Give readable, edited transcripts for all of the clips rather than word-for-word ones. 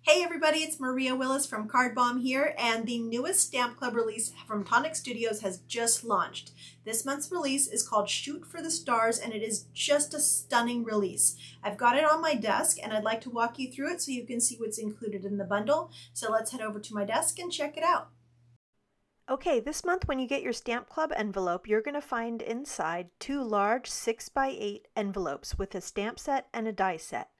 Hey everybody, it's Maria Willis from Card Bomb here, and the newest Stamp Club release from Tonic Studios has just launched. This month's release is called Shoot for the Stars, and it is just a stunning release. I've got it on my desk, and I'd like to walk you through it so you can see what's included in the bundle. So let's head over to my desk and check it out. Okay, this month when you get your Stamp Club envelope, you're going to find inside two large 6x8 envelopes with a stamp set and a die set.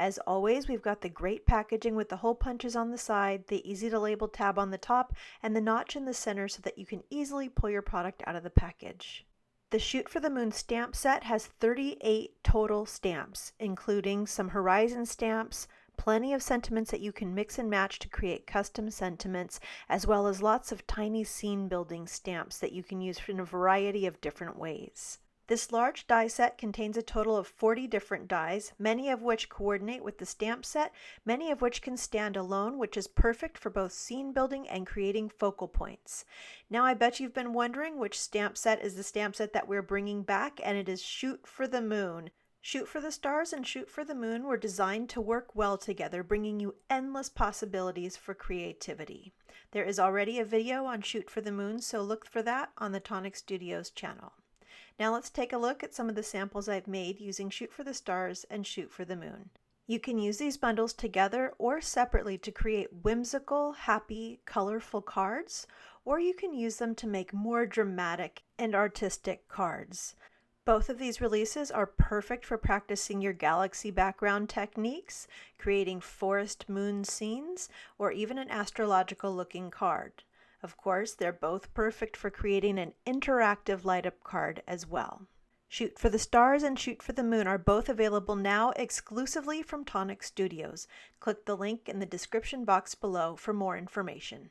As always, we've got the great packaging with the hole punches on the side, the easy to label tab on the top, and the notch in the center so that you can easily pull your product out of the package. The Shoot for the Moon stamp set has 38 total stamps, including some horizon stamps, plenty of sentiments that you can mix and match to create custom sentiments, as well as lots of tiny scene building stamps that you can use in a variety of different ways. This large die set contains a total of 40 different dies, many of which coordinate with the stamp set, many of which can stand alone, which is perfect for both scene building and creating focal points. Now I bet you've been wondering which stamp set is the stamp set that we're bringing back, and it is Shoot for the Moon. Shoot for the Stars and Shoot for the Moon were designed to work well together, bringing you endless possibilities for creativity. There is already a video on Shoot for the Moon, so look for that on the Tonic Studios channel. Now let's take a look at some of the samples I've made using Shoot for the Stars and Shoot for the Moon. You can use these bundles together or separately to create whimsical, happy, colorful cards, or you can use them to make more dramatic and artistic cards. Both of these releases are perfect for practicing your galaxy background techniques, creating forest moon scenes, or even an astrological looking card. Of course, they're both perfect for creating an interactive light-up card as well. Shoot for the Stars and Shoot for the Moon are both available now exclusively from Tonic Studios. Click the link in the description box below for more information.